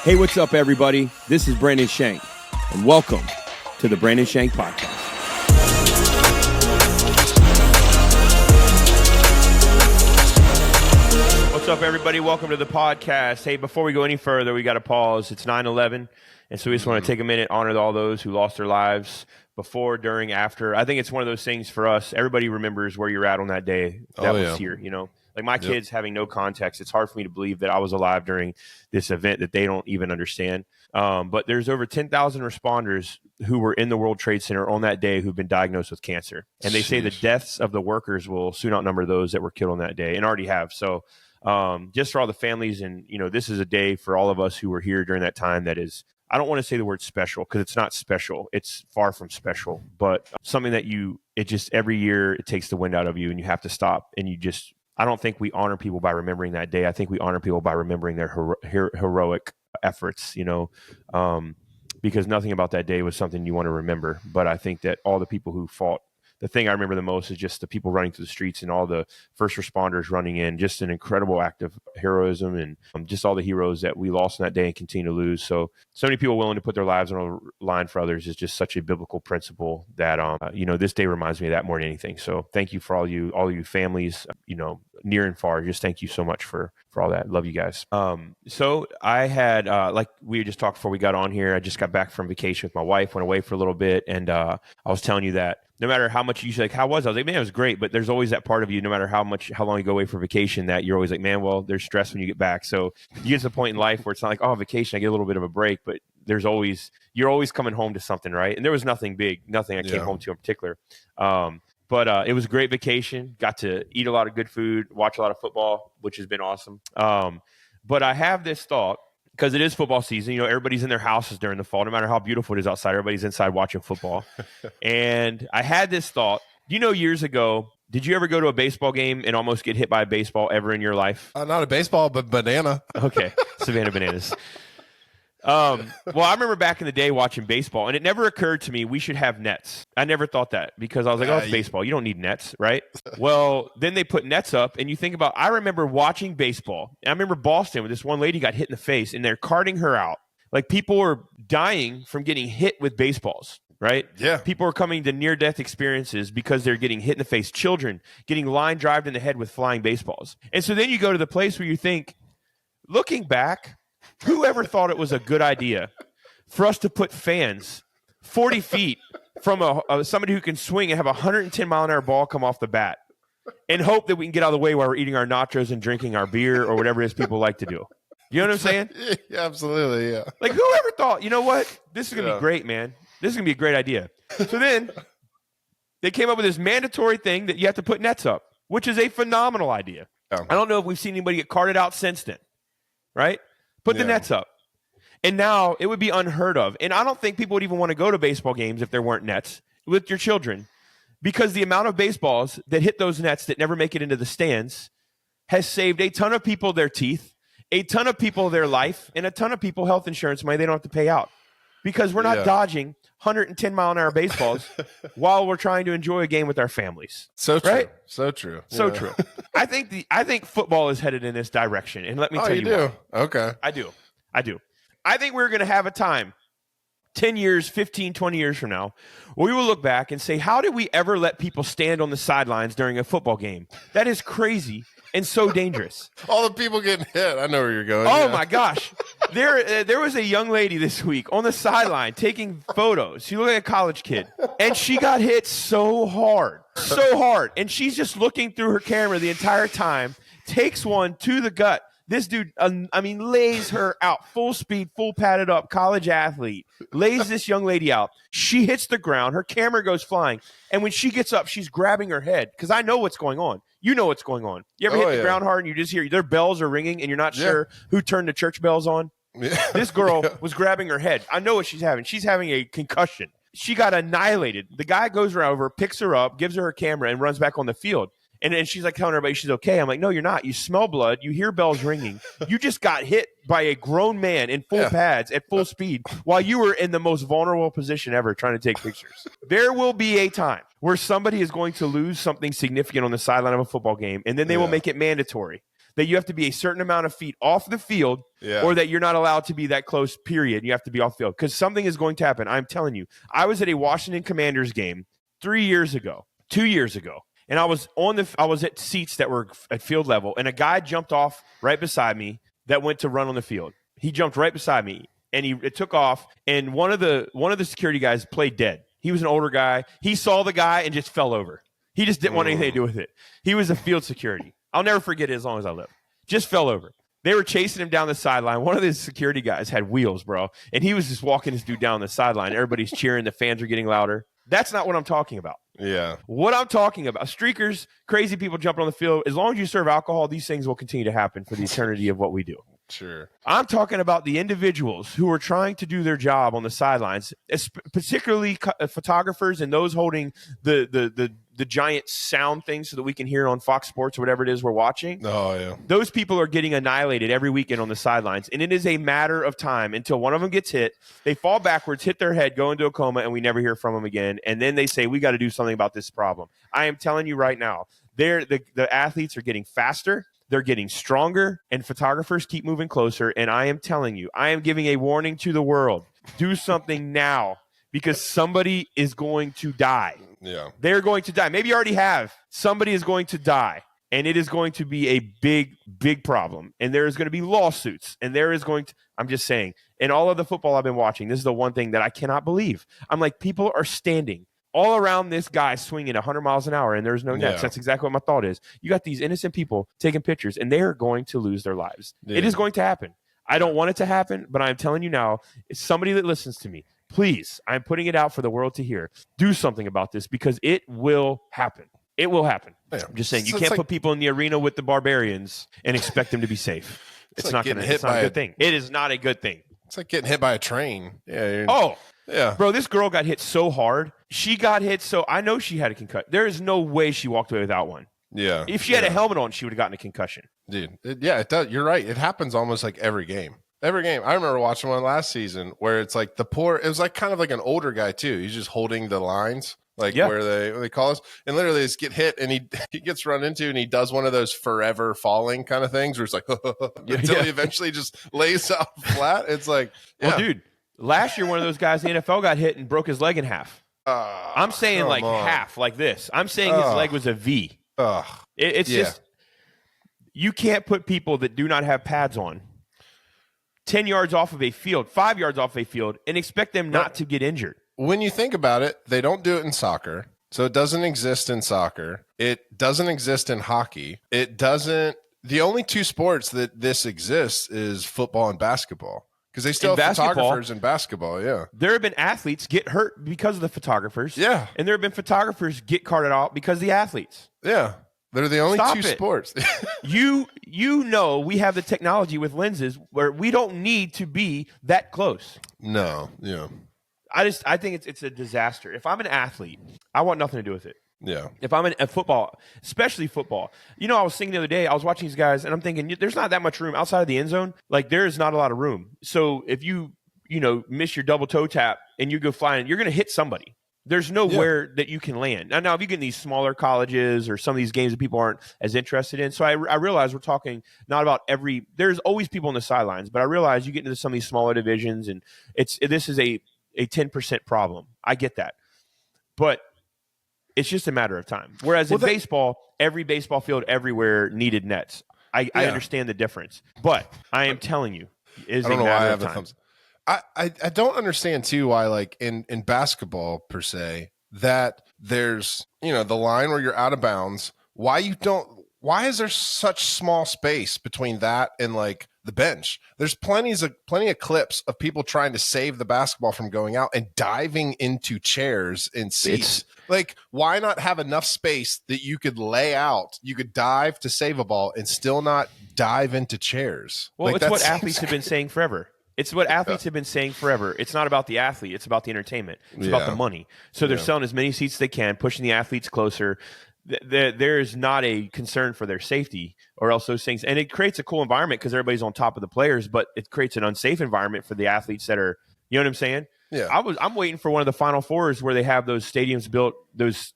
Hey, what's up, everybody? This is Brandon Shank, and welcome to the Brandon Shank Podcast. What's up, everybody? Welcome to the podcast. Hey, before we go any further, we got to pause. It's 9/11, and so we just want to take a minute, honor all those who lost their lives before, during, after. I think it's one of those things for us. Everybody remembers where you're at on that day that was here, you know? Like my kids having no context, it's hard for me to believe that I was alive during this event that they don't even understand. But there's over 10,000 responders who were in the World Trade Center on that day who've been diagnosed with cancer. And they say the deaths of the workers will soon outnumber those that were killed on that day and already have. So just for all the families, and, you know, this is a day for all of us who were here during that time that is, I don't want to say the word special because it's not special. It's far from special, but something that it just every year it takes the wind out of you and you have to stop and you just, I don't think we honor people by remembering that day. I think we honor people by remembering their heroic efforts, you know, because nothing about that day was something you want to remember. But I think that all the people who fought, the thing I remember the most is just the people running through the streets and all the first responders running in, just an incredible act of heroism and just all the heroes that we lost on that day and continue to lose. So many people willing to put their lives on a line for others is just such a biblical principle that, you know, this day reminds me of that more than anything. So thank you for all you families, you know, near and far. Just thank you so much for all that. Love you guys. So I had, like we just talked before we got on here, I just got back from vacation with my wife, went away for a little bit. And I was telling you that no matter how much you say, like, how was I? I was like, man, it was great. But there's always that part of you, no matter how long you go away for vacation, that you're always like, man, well, there's stress when you get back. So you get to the point in life where it's not like, oh, vacation, I get a little bit of a break, but you're always coming home to something, right? And there was nothing big, nothing I came home to in particular. But it was a great vacation. Got to eat a lot of good food, watch a lot of football, which has been awesome. But I have this thought, because it is football season. You know, everybody's in their houses during the fall. No matter how beautiful it is outside, everybody's inside watching football. And I had this thought. You know, years ago, did you ever go to a baseball game and almost get hit by a baseball ever in your life? Not a baseball, but banana. Okay, Savannah Bananas. Well, I remember back in the day watching baseball, and it never occurred to me we should have nets. I never thought that because I was like, oh, it's baseball. You don't need nets, right? Well, then they put nets up, and you think about, I remember watching baseball. And I remember Boston where this one lady got hit in the face, and they're carting her out. Like, people were dying from getting hit with baseballs, right? Yeah. People are coming to near-death experiences because they're getting hit in the face. Children getting line drived in the head with flying baseballs. And so then you go to the place where you think, looking back, who ever thought it was a good idea for us to put fans 40 feet from somebody who can swing and have a 110-mile-an-hour ball come off the bat and hope that we can get out of the way while we're eating our nachos and drinking our beer or whatever it is people like to do? You know what I'm saying? Yeah, absolutely, yeah. Like, whoever thought, you know what? This is going to be great, man. This is going to be a great idea. So then they came up with this mandatory thing that you have to put nets up, which is a phenomenal idea. I don't know if we've seen anybody get carted out since then, right? Put the nets up. And now it would be unheard of. And I don't think people would even want to go to baseball games if there weren't nets with your children, because the amount of baseballs that hit those nets that never make it into the stands has saved a ton of people their teeth, a ton of people their life, and a ton of people health insurance money they don't have to pay out, because we're not dodging 110-mile-an-hour baseballs while we're trying to enjoy a game with our families. So true. Right? So true. So true. I think football is headed in this direction. And let me tell you why. Okay. I do. I think we're going to have a time 10 years, 15, 20 years from now, where we will look back and say, how did we ever let people stand on the sidelines during a football game? That is crazy and so dangerous. All the people getting hit. I know where you're going. Oh, my gosh. There was a young lady this week on the sideline taking photos. She looked like a college kid, and she got hit so hard. And she's just looking through her camera the entire time, takes one to the gut. This dude, lays her out, full speed, full padded up, college athlete, lays this young lady out. She hits the ground. Her camera goes flying. And when she gets up, she's grabbing her head, because I know what's going on. You know what's going on. You ever hit the ground hard and you just hear their bells are ringing and you're not sure who turned the church bells on? Yeah. This girl was grabbing her head. I know what she's having. She's having a concussion. She got annihilated. The guy goes over, picks her up, gives her her camera, and runs back on the field. And she's like telling everybody she's okay. I'm like, no, you're not. You smell blood. You hear bells ringing. You just got hit by a grown man in full pads at full speed while you were in the most vulnerable position ever trying to take pictures. There will be a time where somebody is going to lose something significant on the sideline of a football game, and then they will make it mandatory that you have to be a certain amount of feet off the field Yeah. or that you're not allowed to be that close, period. You have to be off the field because something is going to happen. I'm telling you. I was at a Washington Commanders game 2 years ago, and I was at seats that were at field level, and a guy jumped off right beside me that went to run on the field. He jumped right beside me, and it took off, and one of the security guys played dead. He was an older guy. He saw the guy and just fell over. He just didn't want anything to do with it. He was a field security. I'll never forget it as long as I live. Just fell over. They were chasing him down the sideline. One of the security guys had wheels, bro, and he was just walking this dude down the sideline. Everybody's cheering. The fans are getting louder. That's not what I'm talking about. Yeah. What I'm talking about, streakers, crazy people jumping on the field, as long as you serve alcohol, these things will continue to happen for the eternity of what we do. Sure. I'm talking about the individuals who are trying to do their job on the sidelines, particularly photographers and those holding the giant sound thing so that we can hear on Fox Sports or whatever it is we're watching. Oh, yeah. Those people are getting annihilated every weekend on the sidelines, and it is a matter of time until one of them gets hit. They fall backwards, hit their head, go into a coma, and we never hear from them again. And then they say, we got to do something about this problem. I am telling you right now, the athletes are getting faster. They're getting stronger, and photographers keep moving closer. And I am telling you, I am giving a warning to the world. Do something now because somebody is going to die. Yeah. They're going to die. Maybe you already have. Somebody is going to die, and it is going to be a big, big problem. And there is going to be lawsuits, and there is going to – I'm just saying, in all of the football I've been watching, this is the one thing that I cannot believe. I'm like, people are standing all around this guy swinging 100 miles an hour, and there's no nets. Yeah. That's exactly what my thought is. You got these innocent people taking pictures, and they are going to lose their lives. Yeah. It is going to happen. I don't want it to happen, but I'm telling you now, it's somebody that listens to me. Please, I'm putting it out for the world to hear. Do something about this because it will happen. It will happen. Yeah. I'm just saying, you So can't it's put people in the arena with the barbarians and expect them to be safe. It's not going to. It's not a good thing. It is not a good thing. It's like getting hit by a train. Yeah. Oh, yeah. Bro, this girl got hit so hard. She got hit so I know she had a concussion. There is no way she walked away without one. Yeah. If she had a helmet on, she would have gotten a concussion. Dude, it does. You're right. It happens almost like every game. Every game. I remember watching one last season where it's like it was like kind of like an older guy too. He's just holding the lines, like where they call us, and literally just get hit, and he gets run into, and he does one of those forever falling kind of things where it's like until he eventually just lays out flat. It's like, well, dude, last year one of those guys in the NFL got hit and broke his leg in half. I'm saying like half, like this. I'm saying his leg was a V. It's just you can't put people that do not have pads on 10 yards off of a field, 5 yards off a field, and expect them not to get injured. When you think about it, they don't do it in soccer. So it doesn't exist in soccer. It doesn't exist in hockey. The only two sports that this exists is football and basketball. Because they still have photographers in basketball, yeah. There have been athletes get hurt because of the photographers. Yeah. And there have been photographers get carted out because of the athletes. Yeah. They're the only two sports. You know we have the technology with lenses where we don't need to be that close. No, yeah. I think it's a disaster. If I'm an athlete, I want nothing to do with it. Yeah. If I'm in football, especially football, I was thinking the other day, I was watching these guys, and I'm thinking, there's not that much room outside of the end zone. Like, there is not a lot of room. So if you miss your double toe tap and you go flying, you're going to hit somebody. There's nowhere that you can land. Now, if you get in these smaller colleges or some of these games that people aren't as interested in. So I realize we're talking not about there's always people on the sidelines, but I realize you get into some of these smaller divisions, and this is a 10% problem. I get that. But it's just a matter of time. Whereas in baseball, every baseball field everywhere needed nets. I understand the difference. But I am telling you, it is a matter of time. I don't understand too why, like in basketball per se, that there's the line where you're out of bounds. Why is there such small space between that and like the bench? There's plenty of clips of people trying to save the basketball from going out and diving into chairs and seats. Like, why not have enough space that you could lay out? You could dive to save a ball and still not dive into chairs. Well, it's what athletes have been saying forever. It's what athletes have been saying forever. It's not about the athlete. It's about the entertainment. It's about the money. So they're selling as many seats as they can, pushing the athletes closer. There is not a concern for their safety or else those things. And it creates a cool environment because everybody's on top of the players, but it creates an unsafe environment for the athletes that are, you know what I'm saying? Yeah. I'm waiting for one of the Final Fours where they have those stadiums built, those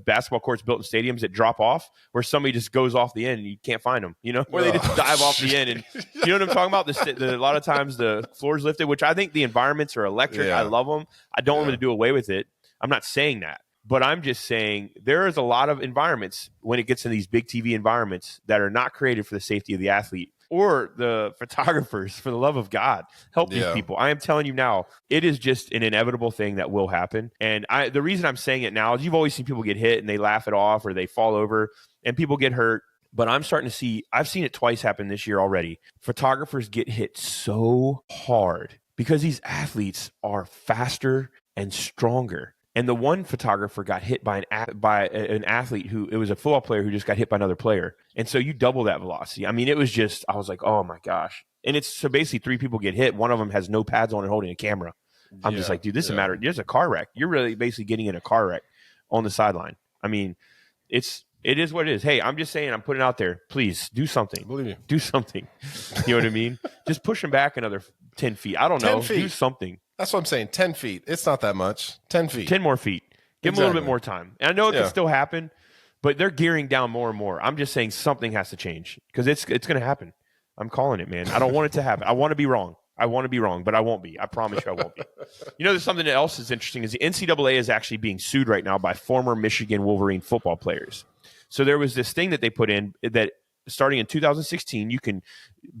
basketball courts built in stadiums that drop off, where somebody just goes off the end and you can't find them. Where they just dive off the end, and you know what I'm talking about. A lot of times the floor's lifted, which I think the environments are electric. I love them. I don't want them to do away with it. I'm not saying that. But I'm just saying there is a lot of environments when it gets in these big TV environments that are not created for the safety of the athlete or the photographers. For the love of God, help these people. I am telling you now, it is just an inevitable thing that will happen. And the reason I'm saying it now is you've always seen people get hit and they laugh it off or they fall over and people get hurt. But I'm starting to see, I've seen it twice happen this year already. Photographers get hit so hard because these athletes are faster and stronger. And the one photographer got hit by an athlete who, it was a football player who just got hit by another player. And so you double that velocity. I mean, it was just, I was like, oh my gosh. And it's so basically 3 people get hit. One of them has no pads on and holding a camera. I'm just like, dude, this is a matter. There's a car wreck. You're really basically getting in a car wreck on the sideline. I mean, it is what it is. Hey, I'm just saying, I'm putting it out there. Please do something. Believe you. Do something. You know what I mean? Just push them back another 10 feet. I don't know. 10 feet. Do something. That's what I'm saying. 10 feet. It's not that much. 10 feet. 10 more feet. Give them a little bit more time. And I know it can still happen, but they're gearing down more and more. I'm just saying something has to change because it's going to happen. I'm calling it, man. I don't want it to happen. I want to be wrong. But I won't be. I promise you I won't be. There's something else that's interesting is the NCAA is actually being sued right now by former Michigan Wolverine football players. So there was this thing that they put in that starting in 2016, you can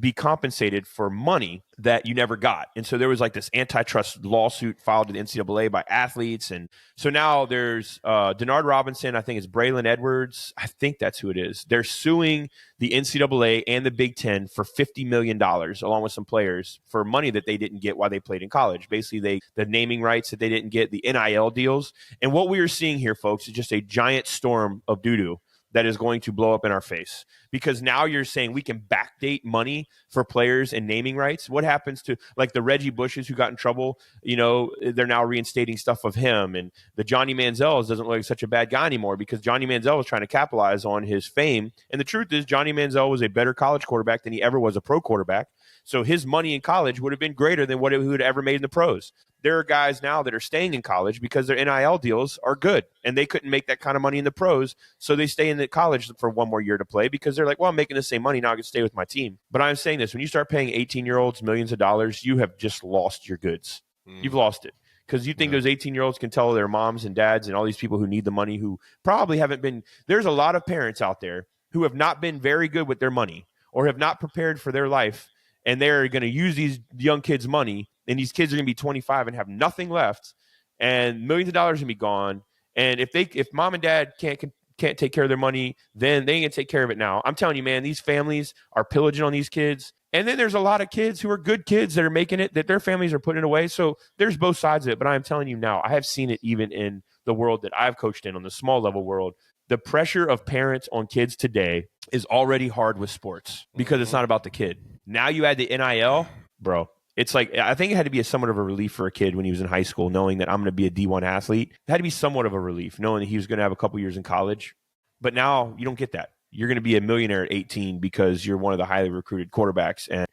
be compensated for money that you never got. And so there was like this antitrust lawsuit filed to the NCAA by athletes. And so now there's Denard Robinson, I think it's Braylon Edwards. I think that's who it is. They're suing the NCAA and the Big Ten for $50 million, along with some players, for money that they didn't get while they played in college. Basically, the naming rights that they didn't get, the NIL deals. And what we are seeing here, folks, is just a giant storm of doo-doo that is going to blow up in our face, because now you're saying we can backdate money for players and naming rights. What happens to like the Reggie Bushes who got in trouble? They're now reinstating stuff of him, and the Johnny Manziel doesn't look like such a bad guy anymore because Johnny Manziel was trying to capitalize on his fame. And the truth is Johnny Manziel was a better college quarterback than he ever was a pro quarterback. So his money in college would have been greater than what he would have ever made in the pros. There are guys now that are staying in college because their NIL deals are good and they couldn't make that kind of money in the pros. So they stay in the college for one more year to play because they're like, well, I'm making the same money. Now I can stay with my team. But I'm saying this, when you start paying 18-year-olds millions of dollars, you have just lost your goods. You've lost it. Because you think those 18-year-olds can tell their moms and dads and all these people who need the money who probably haven't been. There's a lot of parents out there who have not been very good with their money or have not prepared for their life. And they're going to use these young kids' money, and these kids are going to be 25 and have nothing left, and millions of dollars are going to be gone. And if mom and dad can't take care of their money, then they ain't going to take care of it now. I'm telling you, man, these families are pillaging on these kids. And then there's a lot of kids who are good kids that are making it, that their families are putting it away. So there's both sides of it. But I'm telling you now, I have seen it even in the world that I've coached in, on the small level world. The pressure of parents on kids today is already hard with sports because it's not about the kid. Now you add the NIL, bro. It's like, I think it had to be somewhat of a relief for a kid when he was in high school, knowing that I'm going to be a D1 athlete. It had to be somewhat of a relief, knowing that he was going to have a couple years in college. But now you don't get that. You're going to be a millionaire at 18 because you're one of the highly recruited quarterbacks. And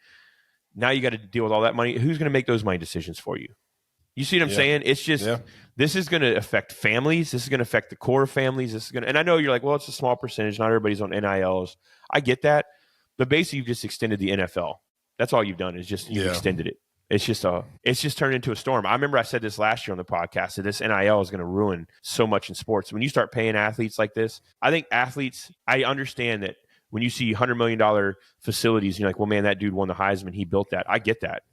now you got to deal with all that money. Who's going to make those money decisions for you? You see what I'm saying? It's just, this is going to affect families. This is going to affect the core families. And I know you're like, well, it's a small percentage. Not everybody's on NILs. I get that. But basically, you've just extended the NFL. That's all you've done is just you've extended it. It's just turned into a storm. I remember I said this last year on the podcast that this NIL is going to ruin so much in sports. When you start paying athletes like this, I think athletes, I understand that when you see $100 million facilities, you're like, well, man, that dude won the Heisman. He built that. I get that.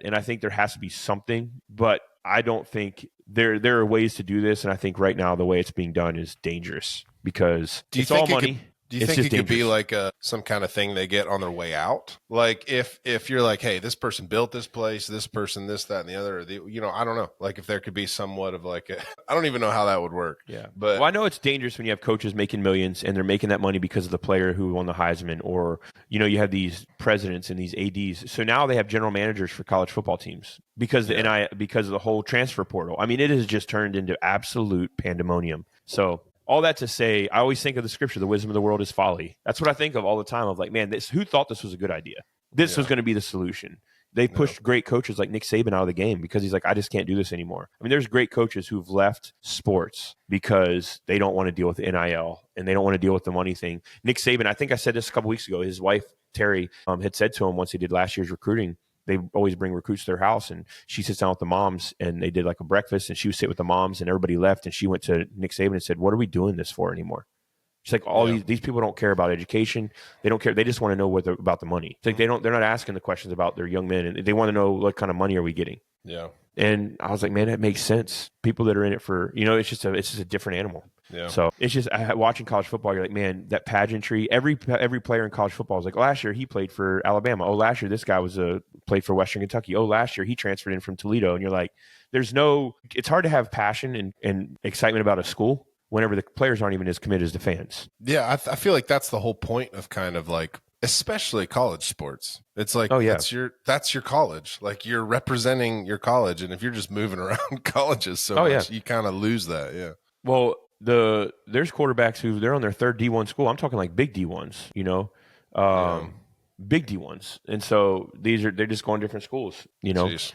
And I think there has to be something, but I don't think there are ways to do this. And I think right now the way it's being done is dangerous because it's all money. Do you think it could be like some kind of thing they get on their way out? Like if you're like, hey, this person built this place, this person, this, that, and the other, I don't know. Like if there could be somewhat of like, I don't even know how that would work. Yeah. But well, I know it's dangerous when you have coaches making millions and they're making that money because of the player who won the Heisman, or, you have these presidents and these ADs. So now they have general managers for college football teams because because of the whole transfer portal. I mean, it has just turned into absolute pandemonium. So all that to say, I always think of the scripture, the wisdom of the world is folly. That's what I think of all the time. Of like, man, who thought this was a good idea? This was going to be the solution. They pushed great coaches like Nick Saban out of the game because he's like, I just can't do this anymore. I mean, there's great coaches who've left sports because they don't want to deal with NIL and they don't want to deal with the money thing. Nick Saban, I think I said this a couple weeks ago, his wife, Terry, had said to him once he did last year's recruiting, they always bring recruits to their house, and she sits down with the moms, and they did like a breakfast, and she would sit with the moms, and everybody left, and she went to Nick Saban and said, what are we doing this for anymore? She's like, these people don't care about education. They don't care. They just want to know about the money. It's like they're not asking the questions about their young men, and they want to know what kind of money are we getting. Yeah. And I was like, man, that makes sense. People that are in it for, it's just a different animal. Yeah. So it's just watching college football. You're like, man, that pageantry. Every player in college football is like, last year he played for Alabama. Oh, last year this guy played for Western Kentucky. Oh, last year he transferred in from Toledo. And you're like, it's hard to have passion and excitement about a school whenever the players aren't even as committed as the fans. Yeah, I feel like that's the whole point of kind of like, especially college sports. It's like, that's your college. Like you're representing your college. And if you're just moving around colleges so much, you kind of lose that. Yeah. Well, there's quarterbacks who they're on their third D1 school. I'm talking like big D1s, big D1s. And so they're just going to different schools, Jeez.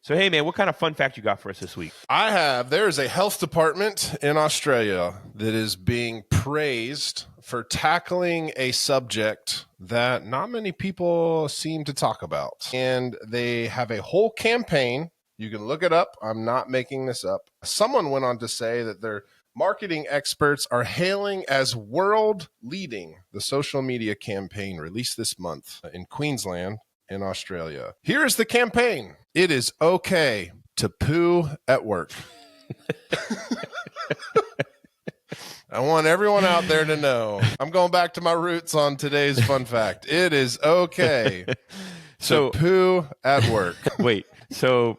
So, hey, man, what kind of fun fact you got for us this week? There is a health department in Australia that is being praised for tackling a subject that not many people seem to talk about. And they have a whole campaign. You can look it up. I'm not making this up. Someone went on to say that their marketing experts are hailing as world leading the social media campaign released this month in Queensland in Australia. Here is the campaign. It is okay to poo at work. I want everyone out there to know. I'm going back to my roots on today's fun fact. It is okay to poo at work. Wait, so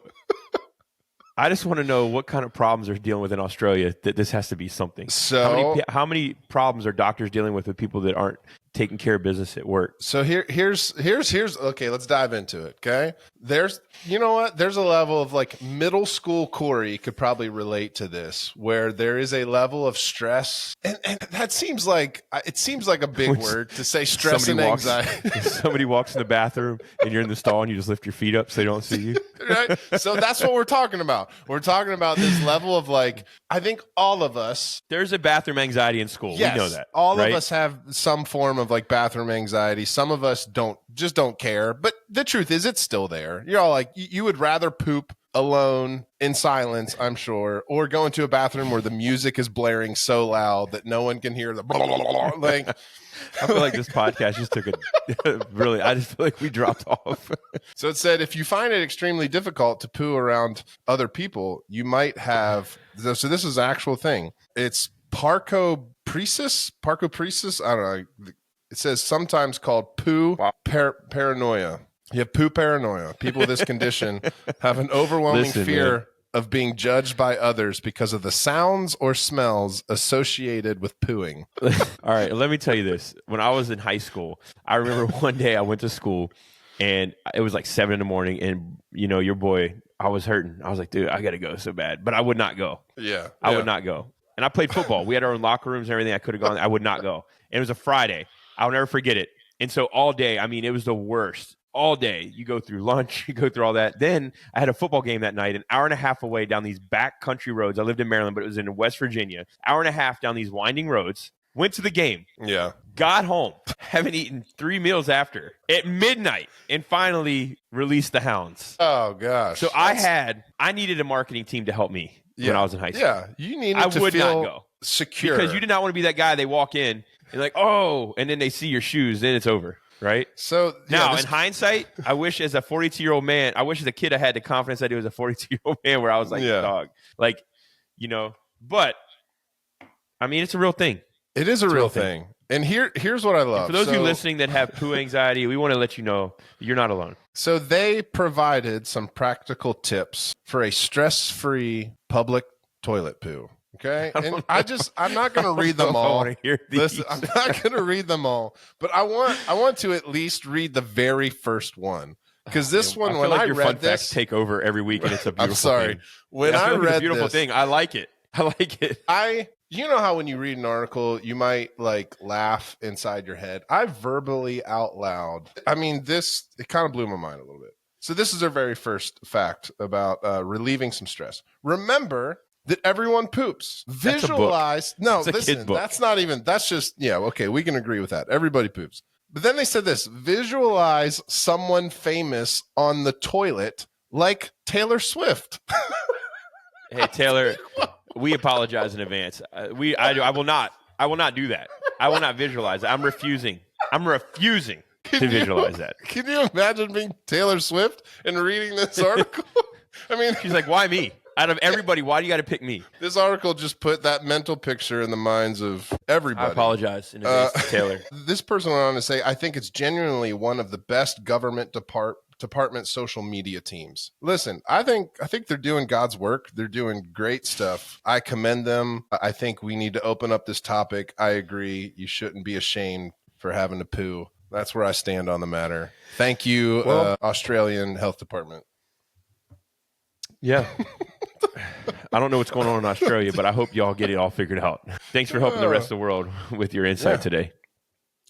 I just want to know what kind of problems they're dealing with in Australia that this has to be something. So how many problems are doctors dealing with people that aren't taking care of business at work? So here's okay, let's dive into it. Okay. There's a level of like middle school Corey could probably relate to this, where there is a level of stress. And that seems like a big word to say, stress and anxiety. Somebody walks in the bathroom and you're in the stall and you just lift your feet up so they don't see you. Right? So that's what we're talking about. We're talking about this level of like, I think all of us. There's a bathroom anxiety in school. Yes, we know that. All of us have some form of like bathroom anxiety. Some of us don't care. But the truth is, it's still there. You're all like, you would rather poop alone in silence, I'm sure, or go into a bathroom where the music is blaring so loud that no one can hear the blah, blah, blah, blah, like. I feel like this podcast just took I just feel like we dropped off. So it said, if you find it extremely difficult to poo around other people, you might have, so this is an actual thing. It's parcopresis. I don't know. It says sometimes called poo paranoia. You have poo paranoia. People with this condition have an overwhelming fear of being judged by others because of the sounds or smells associated with pooing. All right, let me tell you this. When I was in high school, I remember one day I went to school and it was like 7 a.m. and your boy, I was hurting. I was like, dude, I got to go so bad, but I would not go. Yeah. I would not go. And I played football. We had our own locker rooms and everything. I could have gone. I would not go. And it was a Friday. I'll never forget it. And so all day, it was the worst. All day, you go through lunch, you go through all that. Then I had a football game that night, an hour and a half away down these back country roads. I lived in Maryland, but it was in West Virginia. Hour and a half down these winding roads. Went to the game. Yeah. Got home. Haven't eaten 3 meals after. At midnight. And finally released the hounds. Oh, gosh. So I needed a marketing team to help me when I was in high school. Yeah. You needed to would feel not go. Secure. Because you did not want to be that guy. They walk in and like, oh, and then they see your shoes. Then it's over. Right. So now, in hindsight, I wish as a 42-year-old man, I wish as a kid I had the confidence that he was a 42-year-old man, where I was like, dog, like, but it's a real thing. It is a real thing. And here's what I love. And for those of you listening that have poo anxiety, we want to let you know you're not alone. So they provided some practical tips for a stress-free public toilet poo. Okay. And I'm not going to read them all. Listen, I'm not going to read them all, but I want to at least read the very first one. Because this one, when I your read fun this, facts take over every week, and it's a beautiful I'm sorry. thing. When I read a beautiful thing, I like it. You know how when you read an article, you might like laugh inside your head. I verbally out loud. It kind of blew my mind a little bit. So this is our very first fact about relieving some stress. Remember that everyone poops. That's a book. Visualize. No, It's a kid listen, book. that's not even, that's just, yeah, okay, we can agree with that. Everybody poops. But then they said this, visualize someone famous on the toilet like Taylor Swift. Hey, Taylor, we apologize in advance. I will not do that. I will not visualize it. I'm refusing to visualize that. Can you imagine being Taylor Swift and reading this article? I mean, she's like, why me? Out of everybody, why do you got to pick me? This article just put that mental picture in the minds of everybody. I apologize in advance to Taylor. This person went on to say, I think it's genuinely one of the best government department social media teams. Listen, I think they're doing God's work. They're doing great stuff. I commend them. I think we need to open up this topic. I agree. You shouldn't be ashamed for having to poo. That's where I stand on the matter. Thank you, Australian Health Department. Yeah. I don't know what's going on in Australia, but I hope y'all get it all figured out. Thanks for helping the rest of the world with your insight today.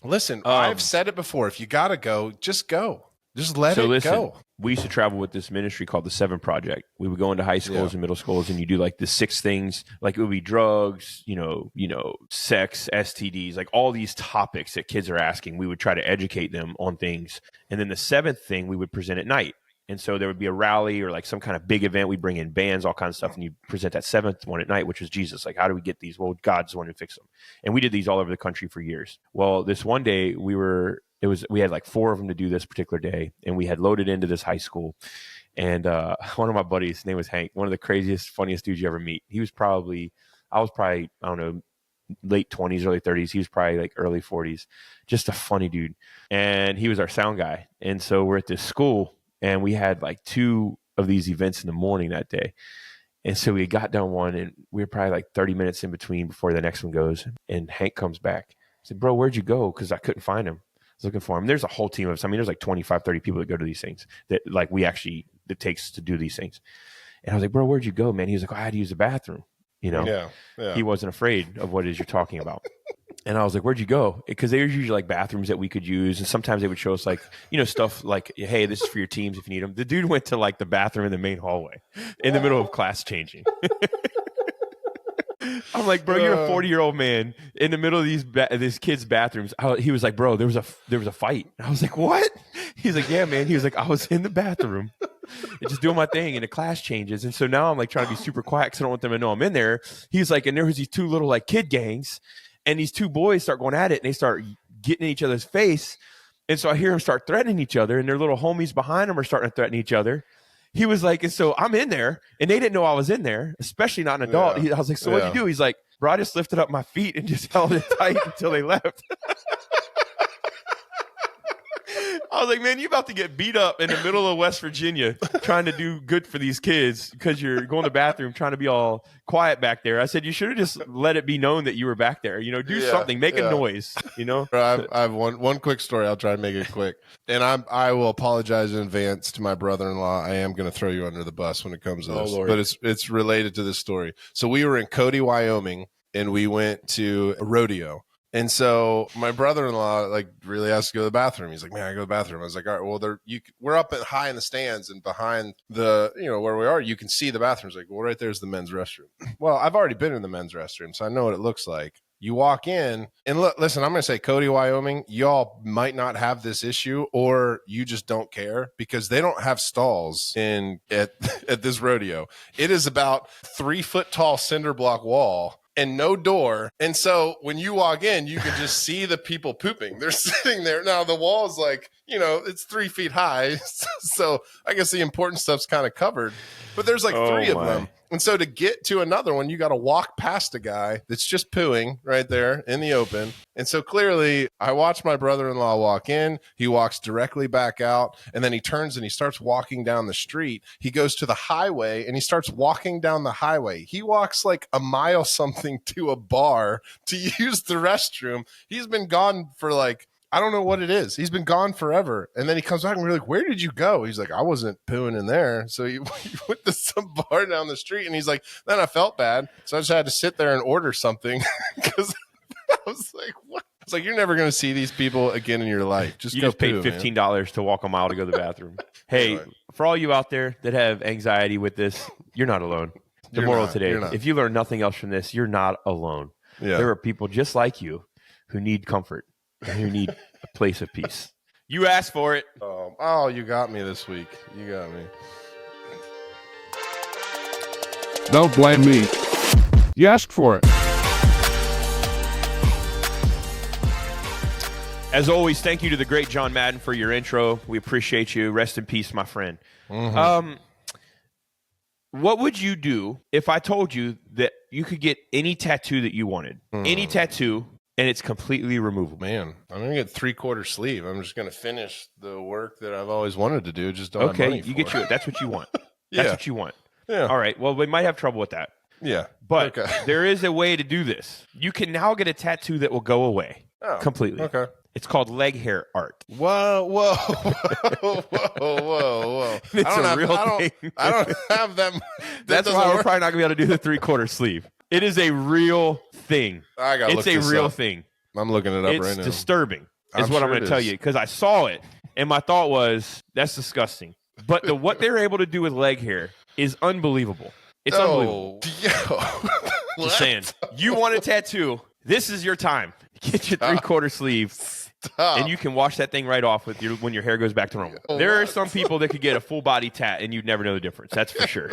Listen, I've said it before. If you got to go, just go. Just let it go. We used to travel with this ministry called the 7 Project. We would go into high schools and middle schools, and you do like the 6 things, like it would be drugs, sex, STDs, like all these topics that kids are asking. We would try to educate them on things. And then the 7th thing we would present at night. And so there would be a rally or like some kind of big event. We'd bring in bands, all kinds of stuff. And you present that 7th one at night, which was Jesus. Like, how do we get these? Well, God's the one who fixed them. And we did these all over the country for years. Well, this one day we had like 4 of them to do this particular day. And we had loaded into this high school. And one of my buddies, his name was Hank, one of the craziest, funniest dudes you ever meet. I was probably, I don't know, late 20s, early 30s. He was probably like early 40s. Just a funny dude. And he was our sound guy. And so we're at this school. And we had like 2 of these events in the morning that day. And so we got done one, and we were probably like 30 minutes in between before the next one goes. And Hank comes back. I said, bro, where'd you go? Because I couldn't find him. I was looking for him. There's a whole team of us. I mean, there's like 25, 30 people that go to these things that like it takes to do these things. And I was like, bro, where'd you go, man? He was like, I had to use the bathroom. Yeah. He wasn't afraid of what it is you're talking about. And I was like, where'd you go? Because they were usually like bathrooms that we could use. And sometimes they would show us like, stuff like, hey, this is for your teams if you need them. The dude went to like the bathroom in the main hallway in the middle of class changing. I'm like, bro, you're a 40-year-old man in the middle of these kids' bathrooms. He was like, bro, there was a fight. I was like, what? He's like, yeah, man. He was like, I was in the bathroom and just doing my thing, and the class changes. And so now I'm like trying to be super quiet because I don't want them to know I'm in there. He's like, and there was these 2 little like kid gangs. And these 2 boys start going at it, and they start getting in each other's face. And so I hear them start threatening each other, and their little homies behind them are starting to threaten each other. He was like, and so I'm in there, and they didn't know I was in there, especially not an adult. I was like, so what'd you do? He's like, bro, I just lifted up my feet and just held it tight until they left. I was like, man, you about to get beat up in the middle of West Virginia trying to do good for these kids because you're going to the bathroom trying to be all quiet back there. I said, you should have just let it be known that you were back there. Do something, make a noise, I have one quick story. I'll try to make it quick. And I will apologize in advance to my brother-in-law. I am going to throw you under the bus when it comes to this. Lord. But it's related to this story. So we were in Cody, Wyoming, and we went to a rodeo. And so my brother-in-law like really has to go to the bathroom. He's like, man, I go to the bathroom. I was like, all right, well, we're up high in the stands, and behind the, where we are, you can see the bathrooms. Like, well, right there's the men's restroom. Well, I've already been in the men's restroom, so I know what it looks like. You walk in, and listen, I'm going to say Cody, Wyoming, y'all might not have this issue, or you just don't care because they don't have stalls at this rodeo. It is about 3 foot tall cinder block wall and no door. And so when you walk in, you can just see the people pooping. They're sitting there. Now the wall is like, it's 3 feet high. So I guess the important stuff's kind of covered, but there's like 3 of them. And so to get to another one, you got to walk past a guy that's just pooing right there in the open. And so clearly I watched my brother-in-law walk in. He walks directly back out, and then he turns and he starts walking down the street. He goes to the highway and he starts walking down the highway. He walks like a mile something to a bar to use the restroom. He's been gone for like, I don't know what it is. He's been gone forever. And then he comes back and we're like, where did you go? He's like, I wasn't pooing in there. So he went to some bar down the street, and he's like, then I felt bad. So I just had to sit there and order something because I was like, what? It's like you're never going to see these people again in your life. Just You go just paid poo, $15 to walk a mile to go to the bathroom. Hey, for all you out there that have anxiety with this, you're not alone. The moral today, if you learn nothing else from this, you're not alone. Yeah. There are people just like you who need comfort and who need a place of peace. You asked for it. Oh, you got me this week. You got me. Don't blame me. You asked for it. As always, thank you to the great John Madden for your intro. We appreciate you. Rest in peace, my friend. Mm-hmm. What would you do if I told you that you could get any tattoo that you wanted? Any tattoo, and it's completely removable. Man, I'm going to get 3/4 sleeve. I'm just going to finish the work that I've always wanted to do. Just don't have money for you get it. that's what you want. Yeah. That's what you want. Yeah. All right. Well, we might have trouble with that. Yeah. But there is a way to do this. You can now get a tattoo that will go away completely. Okay. It's called leg hair art. Whoa. It's a real thing. I don't have them. That's why we're probably not going to be able to do the 3/4 sleeve. It is a real thing. It's a real thing. I'm looking it up right now. It's disturbing is what I'm going to tell you, because I saw it and my thought was, that's disgusting. But what they're able to do with leg hair is unbelievable. It's unbelievable. Just saying. You want a tattoo, this is your time. Get your 3/4 sleeve. And you can wash that thing right off with when your hair goes back to normal. There are some people that could get a full body tat and you'd never know the difference. That's for sure.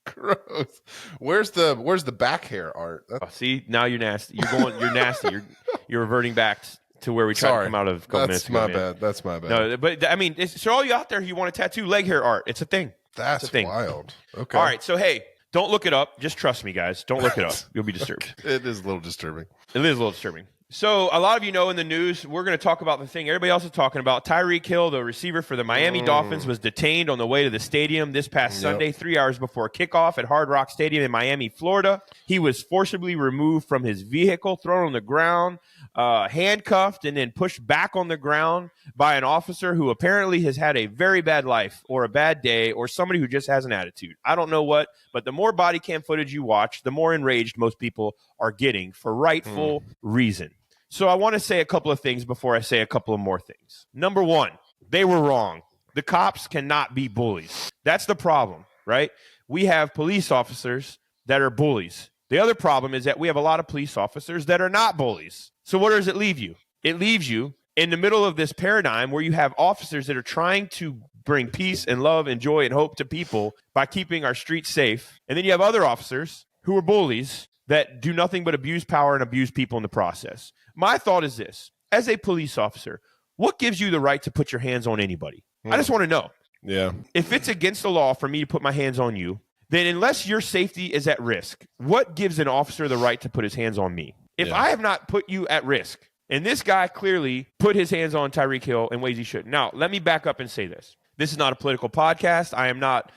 Gross. Where's the back hair art? See, now you're nasty. You're nasty. You're reverting back to where we tried to come out of a couple minutes ago. That's my bad. No, but I mean, so all you out there who want a tattoo, leg hair art, it's a thing. That's a thing. wild. Okay. All right. So, hey, don't look it up. Just trust me, guys. Don't look it up. You'll be disturbed. It is a little disturbing. It is a little disturbing. So a lot of you know in the news, we're going to talk about the thing everybody else is talking about. Tyreek Hill, the receiver for the Miami Dolphins, was detained on the way to the stadium this past Sunday, 3 hours before kickoff at Hard Rock Stadium in Miami, Florida. He was forcibly removed from his vehicle, thrown on the ground, handcuffed, and then pushed back on the ground by an officer who apparently has had a very bad life or a bad day or somebody who just has an attitude. I don't know what, but the more body cam footage you watch, the more enraged most people are getting for rightful reason. So I want to say a couple of things before I say a couple of more things. Number one, they were wrong. The cops cannot be bullies. That's the problem, right? We have police officers that are bullies. The other problem is that we have a lot of police officers that are not bullies. So what does it leave you? It leaves you in the middle of this paradigm where you have officers that are trying to bring peace and love and joy and hope to people by keeping our streets safe. And then you have other officers who are bullies that do nothing but abuse power and abuse people in the process. My thought is this. As a police officer, what gives you the right to put your hands on anybody? I just want to know. Yeah. If it's against the law for me to put my hands on you, then unless your safety is at risk, what gives an officer the right to put his hands on me? If I have not put you at risk, and this guy clearly put his hands on Tyreek Hill in ways he shouldn't. Now, let me back up and say this. This is not a political podcast. I am not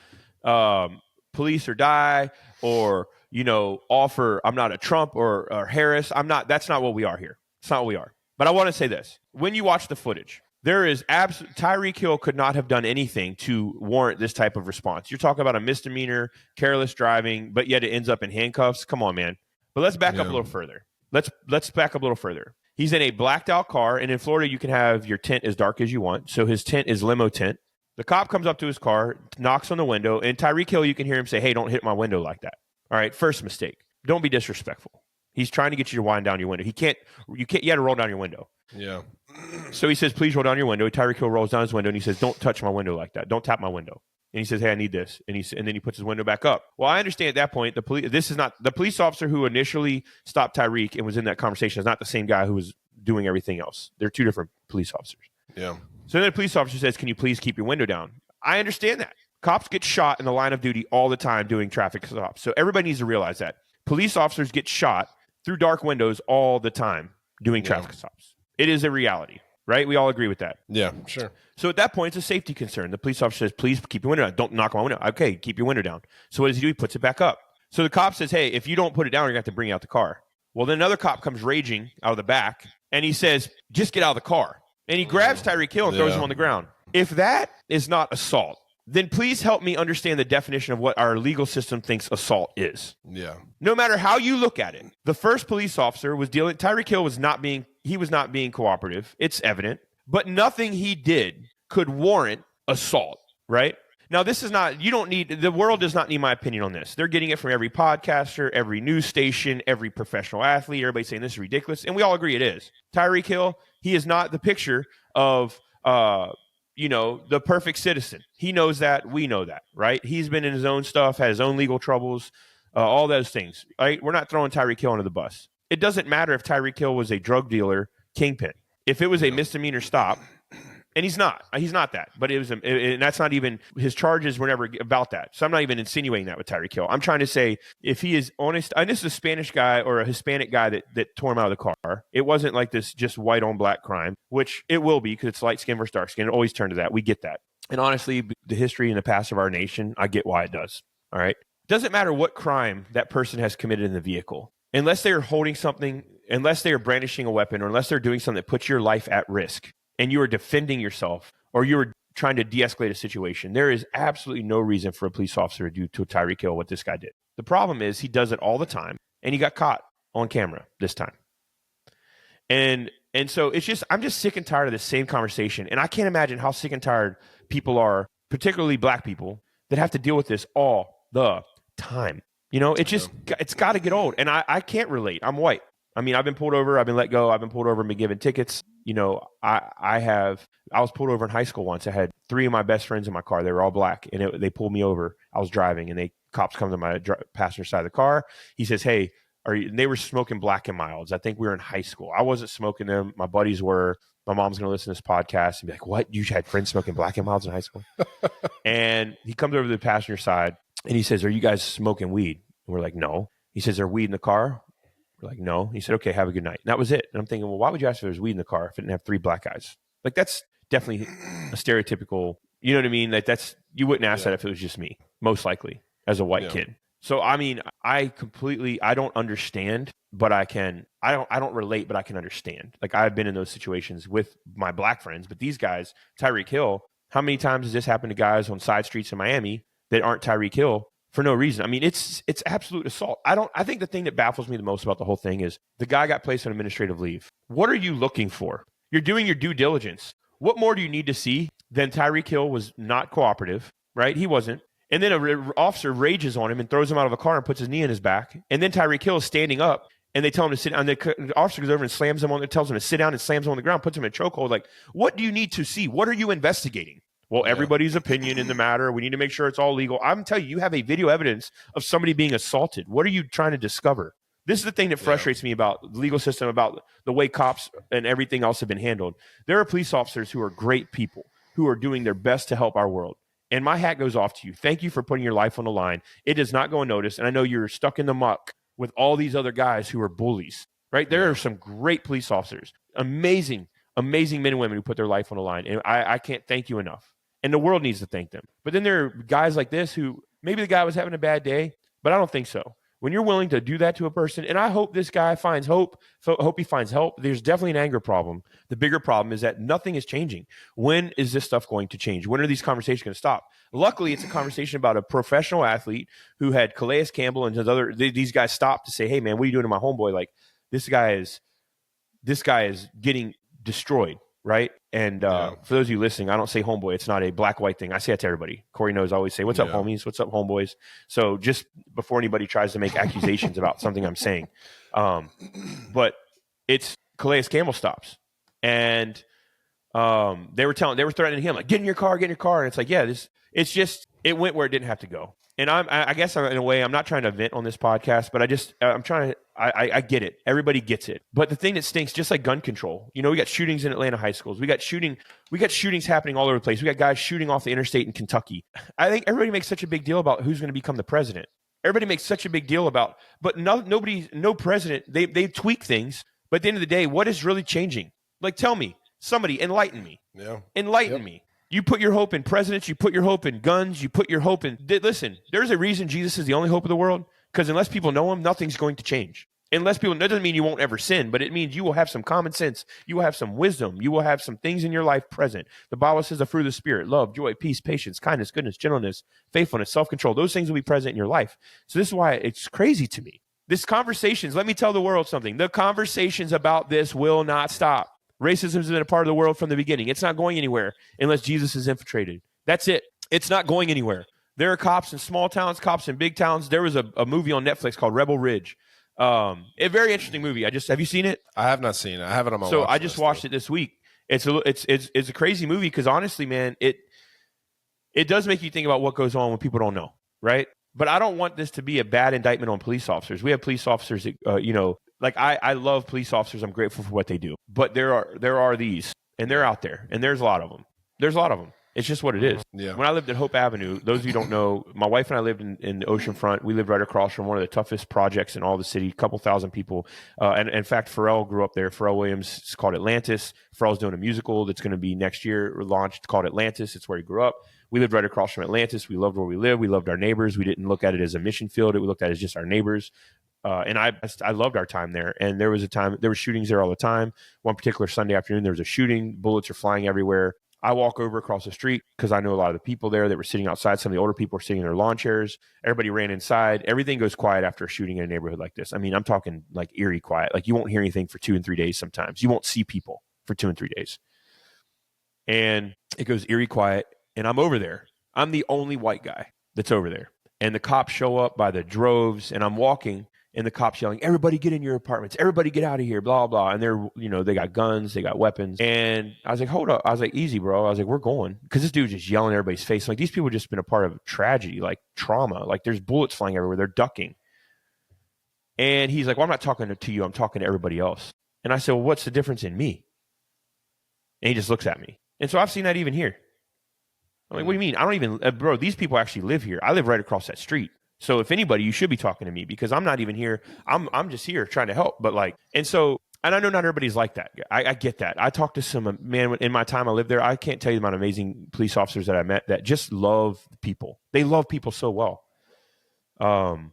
police or die or I'm not a Trump or Harris. That's not what we are here. It's not what we are. But I want to say this. When you watch the footage, there is Tyreek Hill could not have done anything to warrant this type of response. You're talking about a misdemeanor, careless driving, but yet it ends up in handcuffs. Come on, man. But let's back up a little further. Let's back up a little further. He's in a blacked out car, and in Florida, you can have your tent as dark as you want. So his tent is limo tent. The cop comes up to his car, knocks on the window, and Tyreek Hill, you can hear him say, "Hey, don't hit my window like that." All right, first mistake. Don't be disrespectful. He's trying to get you to wind down your window. You had to roll down your window. Yeah. So he says, "Please roll down your window." Tyreek Hill rolls down his window and he says, "Don't touch my window like that. Don't tap my window." And he says, "Hey, I need this." And then he puts his window back up. Well, I understand at that point, this is not the police officer who initially stopped Tyreek and was in that conversation is not the same guy who was doing everything else. They're two different police officers. Yeah. So then the police officer says, "Can you please keep your window down?" I understand that. Cops get shot in the line of duty all the time doing traffic stops. So everybody needs to realize that. Police officers get shot through dark windows all the time doing traffic stops. It is a reality, right? We all agree with that. Yeah, sure. So at that point, it's a safety concern. The police officer says, "Please keep your window down. Don't knock on my window." Okay, keep your window down. So what does he do? He puts it back up. So the cop says, "Hey, if you don't put it down, you're going to have to bring out the car." Well, then another cop comes raging out of the back, and he says, "Just get out of the car." And he grabs Tyreek Hill and throws him on the ground. If that is not assault, then please help me understand the definition of what our legal system thinks assault is. Yeah. No matter how you look at it, the first police officer was dealing, Tyreek Hill was not being cooperative. It's evident, but nothing he did could warrant assault, right? Now, this is not, the world does not need my opinion on this. They're getting it from every podcaster, every news station, every professional athlete, everybody saying this is ridiculous. And we all agree it is. Tyreek Hill, he is not the picture of, the perfect citizen. He knows that. We know that, right? He's been in his own stuff, had his own legal troubles, all those things, right? We're not throwing Tyreek Hill under the bus. It doesn't matter if Tyreek Hill was a drug dealer kingpin. If it was a misdemeanor stop, and he's not that, but it was, and that's not even, his charges were never about that. So I'm not even insinuating that with Tyreek Hill. I'm trying to say, if he is honest, and this is a Spanish guy or a Hispanic guy that tore him out of the car. It wasn't like this just white on black crime, which it will be because it's light skin versus dark skin. It always turned to that. We get that. And honestly, the history and the past of our nation, I get why it does. All right. Doesn't matter what crime that person has committed in the vehicle, unless they are holding something, unless they are brandishing a weapon, or unless they're doing something that puts your life at risk, and you are defending yourself, or you are trying to de-escalate a situation, there is absolutely no reason for a police officer to do to Tyreek Hill what this guy did. The problem is he does it all the time, and he got caught on camera this time. And so it's just, I'm just sick and tired of the same conversation, and I can't imagine how sick and tired people are, particularly black people, that have to deal with this all the time. It's got to get old, and I can't relate. I'm white. I mean, I've been pulled over, I've been let go, I've been pulled over and been given tickets. I was pulled over in high school once. I had 3 of my best friends in my car. They were all black, and they pulled me over. I was driving, and cops come to my passenger side of the car. He says, "Hey, and they were smoking Black and Milds. I think we were in high school. I wasn't smoking them. My buddies were. My mom's going to listen to this podcast and be like, what? You had friends smoking Black and Milds in high school?" And he comes over to the passenger side, and he says, "Are you guys smoking weed?" And we're like, "No." He says, "There weed in the car?" We're like, "No." He said, "Okay, have a good night." And that was it. And I'm thinking, well, why would you ask if there's weed in the car if it didn't have 3 black guys? Like, that's definitely a stereotypical, you know what I mean? Like, you wouldn't ask that if it was just me, most likely, as a white kid. So, I mean, I don't understand, but I don't relate, but I can understand. Like, I've been in those situations with my black friends, but these guys, Tyreek Hill, how many times has this happened to guys on side streets in Miami that aren't Tyreek Hill for no reason? I mean, it's absolute assault. I think the thing that baffles me the most about the whole thing is the guy got placed on administrative leave. What are you looking for? You're doing your due diligence. What more do you need to see than Tyreek Hill was not cooperative, right? He wasn't. And then an officer rages on him and throws him out of a car and puts his knee in his back. And then Tyreek Hill is standing up, and they tell him to sit down. The officer goes over and slams him tells him to sit down and slams him on the ground, puts him in a chokehold. Like, what do you need to see? What are you investigating? Well, everybody's opinion in the matter. We need to make sure it's all legal. I'm telling you, you have a video evidence of somebody being assaulted. What are you trying to discover? This is the thing that frustrates me about the legal system, about the way cops and everything else have been handled. There are police officers who are great people, who are doing their best to help our world. And my hat goes off to you. Thank you for putting your life on the line. It does not go unnoticed. And I know you're stuck in the muck with all these other guys who are bullies, right? There are some great police officers, amazing men and women who put their life on the line. And I can't thank you enough. And the world needs to thank them. But then there are guys like this who, maybe the guy was having a bad day, but I don't think so. When you're willing to do that to a person, and I hope this guy finds hope, hope he finds help. There's definitely an anger problem. The bigger problem is that nothing is changing. When is this stuff going to change? When are these conversations going to stop? Luckily, it's a conversation about a professional athlete who had Calais Campbell and these guys stopped to say, "Hey man, what are you doing to my homeboy? Like, this guy is getting destroyed." Right. And for those of you listening, I don't say homeboy. It's not a black-white thing. I say it to everybody. Corey knows I always say, "What's up, homies? What's up, homeboys?" So just before anybody tries to make accusations about something I'm saying. But it's Calais Campbell stops. And they were threatening him, like, get in your car. And it's like, it went where it didn't have to go. And I guess in a way, I'm not trying to vent on this podcast, but I get it. Everybody gets it. But the thing that stinks, just like gun control, we got shootings in Atlanta high schools. We got shootings happening all over the place. We got guys shooting off the interstate in Kentucky. I think everybody makes such a big deal about who's going to become the president. Everybody makes such a big deal about, but no president, they tweak things. But at the end of the day, what is really changing? Like, tell me, somebody enlighten me. Yeah. Enlighten me. You put your hope in presidents. You put your hope in guns. You put your hope in... Listen, there's a reason Jesus is the only hope of the world, because unless people know him, nothing's going to change. Unless people, that doesn't mean you won't ever sin, but it means you will have some common sense. You will have some wisdom. You will have some things in your life present. The Bible says the fruit of the Spirit, love, joy, peace, patience, kindness, goodness, gentleness, faithfulness, self-control. Those things will be present in your life. So this is why it's crazy to me. This conversations, let me tell the world something. The conversations about this will not stop. Racism has been a part of the world from the beginning. It's not going anywhere unless Jesus is infiltrated. That's it. It's not going anywhere. There are cops in small towns, cops in big towns. There was a movie on Netflix called Rebel Ridge. A very interesting movie. Have you seen it? I have not seen it. I have it on my. So I just watched it this week. It's a crazy movie because honestly, man, it does make you think about what goes on when people don't know, right? But I don't want this to be a bad indictment on police officers. We have police officers that, like I love police officers. I'm grateful for what they do. But there are these, and they're out there, and there's a lot of them. There's a lot of them. It's just what it is. Yeah. When I lived at Hope Avenue, those of you who don't know, my wife and I lived in the oceanfront. We lived right across from one of the toughest projects in all the city, a couple thousand people. And in fact, Pharrell grew up there. Pharrell Williams, it's called Atlantis. Pharrell's doing a musical that's going to be next year launched. It's called Atlantis. It's where he grew up. We lived right across from Atlantis. We loved where we lived. We loved our neighbors. We didn't look at it as a mission field. We looked at it as just our neighbors. And I loved our time there. And there were shootings there all the time. One particular Sunday afternoon, there was a shooting. Bullets are flying everywhere. I walk over across the street because I know a lot of the people there that were sitting outside. Some of the older people were sitting in their lawn chairs. Everybody ran inside. Everything goes quiet after a shooting in a neighborhood like this. I mean, I'm talking like eerie quiet. Like you won't hear anything for 2 and 3 days sometimes. You won't see people for 2 and 3 days. And it goes eerie quiet. And I'm over there. I'm the only white guy that's over there. And the cops show up by the droves. And I'm walking. And the cops yelling, everybody get in your apartments. Everybody get out of here, blah, blah. And they're, they got guns, they got weapons. And I was like, hold up. I was like, easy, bro. I was like, we're going. Because this dude just yelling in everybody's face. Like, these people have just been a part of tragedy, like trauma. Like, there's bullets flying everywhere. They're ducking. And he's like, well, I'm not talking to you. I'm talking to everybody else. And I said, well, what's the difference in me? And he just looks at me. And so I've seen that even here. I'm like, what do you mean? I don't even, bro, these people actually live here. I live right across that street. So if anybody, you should be talking to me because I'm not even here. I'm just here trying to help. But and I know not everybody's like that. I get that. I talked to some man in my time I lived there. I can't tell you the amount of amazing police officers that I met that just love people. They love people so well. And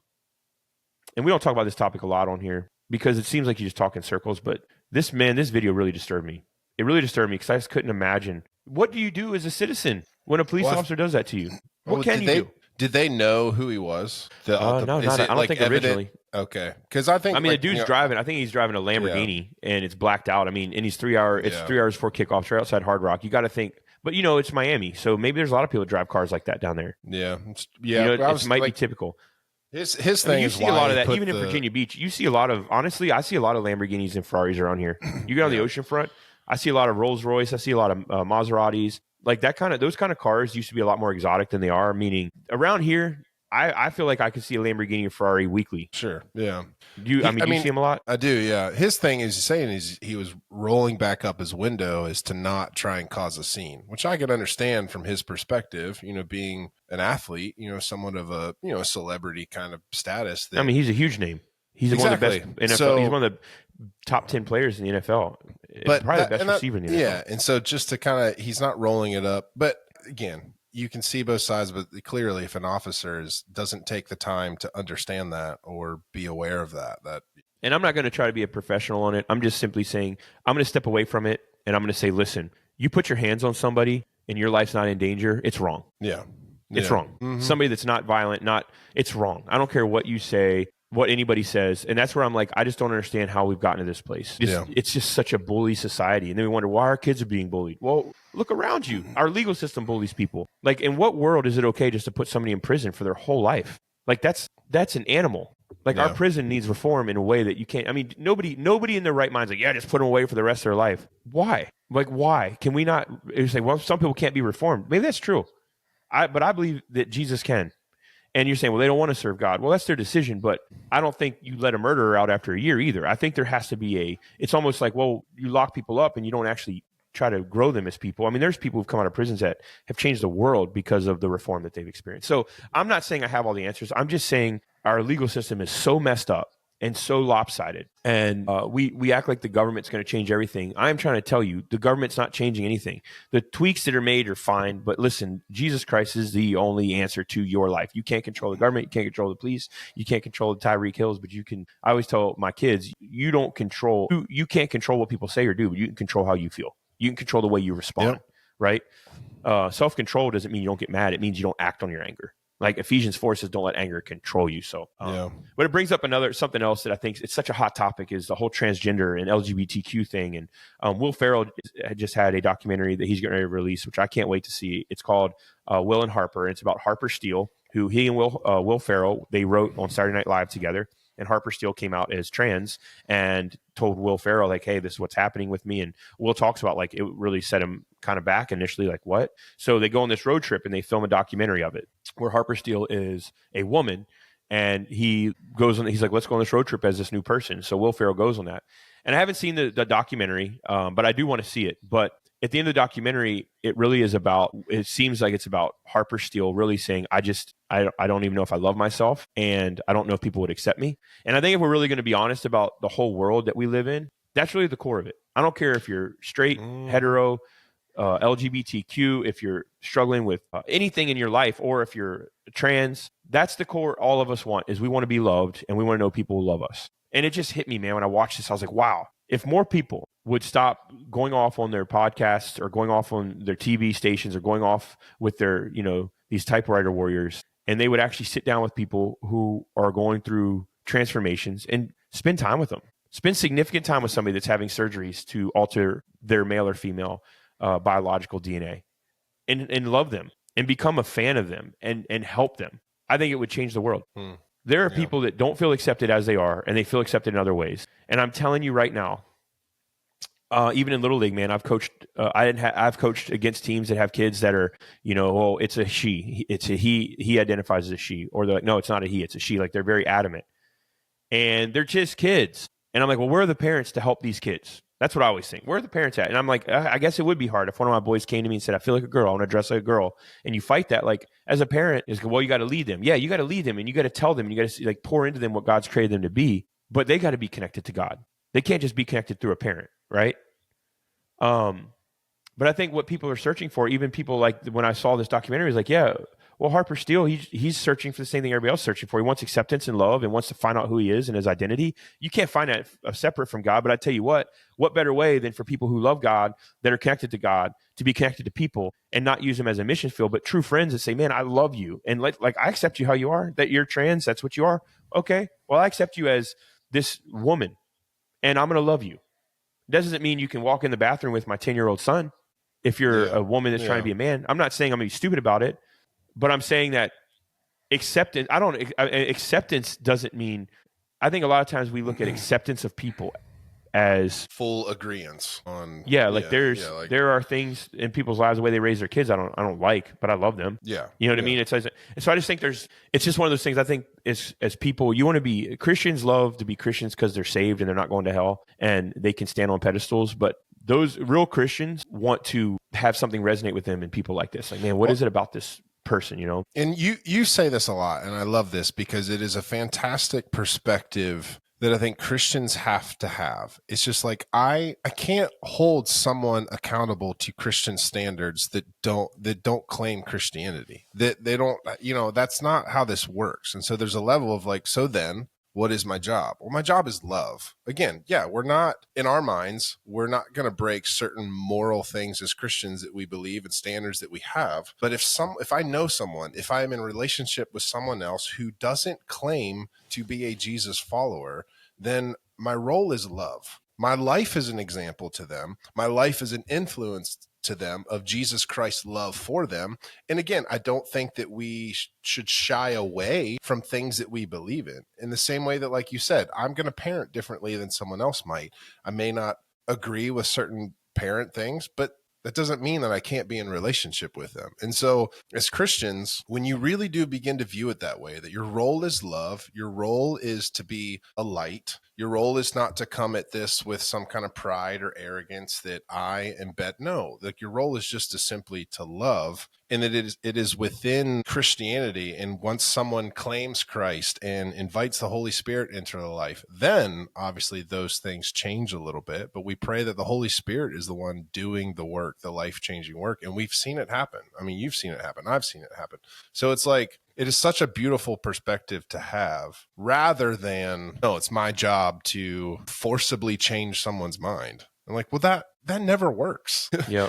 we don't talk about this topic a lot on here because it seems like you just talk in circles. But this video really disturbed me. It really disturbed me because I just couldn't imagine. What do you do as a citizen when a police officer does that to you? What can you do? Did they know who he was? No, I don't think originally. Okay, because I think the dude's driving. I think he's driving a Lamborghini, and it's blacked out. I mean, and he's 3 hours. It's 3 hours before kickoff. Right outside Hard Rock. You got to think, but it's Miami, so maybe there's a lot of people that drive cars like that down there. Yeah, it might be typical. His thing. You see a lot of that, even in Virginia Beach. You see a lot of. Honestly, I see a lot of Lamborghinis and Ferraris around here. You get on the oceanfront. I see a lot of Rolls Royce. I see a lot of Maseratis. Like those kind of cars used to be a lot more exotic than they are. Meaning around here. I feel like I could see a Lamborghini or Ferrari weekly. Sure. Yeah. Do you see him a lot? I do. Yeah. His thing is he was rolling back up his window is to not try and cause a scene, which I can understand from his perspective, being an athlete, somewhat of a, celebrity kind of status. He's a huge name. He's one of the best NFL. So, he's one of the top 10 players in the NFL. But probably the best receiver in the NFL. Yeah. And so just to he's not rolling it up, but again, you can see both sides, but clearly if an officer doesn't take the time to understand that or be aware of that. And I'm not going to try to be a professional on it. I'm just simply saying I'm going to step away from it and I'm going to say, listen, you put your hands on somebody and your life's not in danger, it's wrong. Yeah. It's wrong. Mm-hmm. Somebody that's not violent, it's wrong. I don't care what you say, what anybody says. And that's where I'm like, I just don't understand how we've gotten to this place. It's just such a bully society. And then we wonder why our kids are being bullied. Well, look around you. Our legal system bullies people. Like, in what world is it okay just to put somebody in prison for their whole life? Like, that's an animal. Like, our prison needs reform in a way that you can't. I mean, nobody in their right mind's like, yeah, just put them away for the rest of their life. Why? Like, why? Can we not? You say, well, some people can't be reformed. Maybe that's true. But I believe that Jesus can. And you're saying, well, they don't want to serve God. Well, that's their decision, but I don't think you let a murderer out after a year either. I think there has to be it's almost like, well, you lock people up and you don't actually try to grow them as people. I mean, there's people who've come out of prisons that have changed the world because of the reform that they've experienced. So I'm not saying I have all the answers. I'm just saying our legal system is so messed up and so lopsided. And we act like the government's going to change everything. I'm trying to tell you, the government's not changing anything. The tweaks that are made are fine, but listen, Jesus Christ is the only answer to your life. You can't control the government. You can't control the police. You can't control the Tyreek Hills, but you can. I always tell my kids, you can't control what people say or do, but you can control how you feel. You can control the way you respond, right? Self-control doesn't mean you don't get mad. It means you don't act on your anger. Like Ephesians 4 says, don't let anger control you. So, but it brings up something else that I think it's such a hot topic is the whole transgender and LGBTQ thing. And Will Ferrell just had a documentary that he's getting ready to release, which I can't wait to see. It's called Will and Harper. And it's about Harper Steele, who he and Will Ferrell, they wrote on Saturday Night Live together. And Harper Steele came out as trans and told Will Ferrell, like, hey, this is what's happening with me. And Will talks about, like, it really set him kind of back initially, like, what? So they go on this road trip and they film a documentary of it where Harper Steele is a woman and he goes on, he's like, let's go on this road trip as this new person. So Will Ferrell goes on that. And I haven't seen the documentary, but I do want to see it. But at the end of the documentary, it really is about, it seems like it's about Harper Steele really saying, I don't even know if I love myself, and I don't know if people would accept me. And I think if we're really going to be honest about the whole world that we live in, that's really the core of it. I don't care if you're straight, hetero, LGBTQ, if you're struggling with anything in your life, or if you're trans, that's the core all of us want, is we want to be loved and we want to know people who love us. And it just hit me, man, when I watched this. I was like, wow, if more people would stop going off on their podcasts or going off on their TV stations or going off with their, these typewriter warriors, and they would actually sit down with people who are going through transformations and spend time with them, spend significant time with somebody that's having surgeries to alter their male or female biological DNA, and love them and become a fan of them and help them. I think it would change the world. There are people that don't feel accepted as they are, and they feel accepted in other ways. And I'm telling you right now, even in Little League, man, I've coached. I've coached against teams that have kids that are, oh, it's a she, it's a he. He identifies as a she, or they're like, no, it's not a he, it's a she. Like, they're very adamant, and they're just kids. And I'm like, well, where are the parents to help these kids? That's what I always think. Where are the parents at? And I'm like, I guess it would be hard if one of my boys came to me and said, I feel like a girl, I want to dress like a girl. And you fight that, like, as a parent, is, well, you got to lead them. Yeah, you got to lead them, and you got to tell them, and you got to, like, pour into them what God's created them to be. But they got to be connected to God. They can't just be connected through a parent, right? But I think what people are searching for, even people like when I saw this documentary, is like, yeah, well, Harper Steele, he's searching for the same thing everybody else is searching for. He wants acceptance and love and wants to find out who he is and his identity. You can't find that separate from God. But I tell you what better way than for people who love God, that are connected to God, to be connected to people and not use them as a mission field, but true friends that say, man, I love you. And like I accept you how you are, that you're trans, that's what you are. Okay, well, I accept you as this woman, and I'm going to love you. Doesn't mean you can walk in the bathroom with my 10-year-old son if you're a woman that's trying to be a man. I'm not saying I'm going to be stupid about it, but I'm saying that acceptance doesn't mean, I think a lot of times we look at acceptance of people as full agreement on. There are things in people's lives, the way they raise their kids, I don't like, but I love them. Yeah. You know what I mean? So I just think it's just one of those things. I think as people, you want to be, Christians love to be Christians because they're saved and they're not going to hell and they can stand on pedestals. But those real Christians want to have something resonate with them and people like this. Like, man, what is it about this person, And you say this a lot, and I love this because it is a fantastic perspective that I think Christians have to have. It's just like, I can't hold someone accountable to Christian standards that don't claim Christianity. That they don't, that's not how this works. And so there's a level of like, so then what is my job? Well, my job is love. Again, we're not, in our minds, we're not going to break certain moral things as Christians that we believe and standards that we have. But if I know someone, if I am in a relationship with someone else who doesn't claim to be a Jesus follower, then my role is love. My life is an example to them. My life is an influence to them of Jesus Christ's love for them. And again, I don't think that we should shy away from things that we believe in the same way that, like you said, I'm going to parent differently than someone else might. I may not agree with certain parent things, but that doesn't mean that I can't be in relationship with them. And so as Christians, when you really do begin to view it that way, that your role is love, your role is to be a light, Your role is not to come at this with some kind of pride or arrogance that I embed. No, like your role is just to simply to love. And it is within Christianity. And once someone claims Christ and invites the Holy Spirit into their life, then obviously those things change a little bit. But we pray that the Holy Spirit is the one doing the work, the life-changing work. And we've seen it happen. I mean, you've seen it happen. I've seen it happen. So it's like, it is such a beautiful perspective to have rather than, no, it's my job to forcibly change someone's mind. I'm like, well, that never works. Yeah.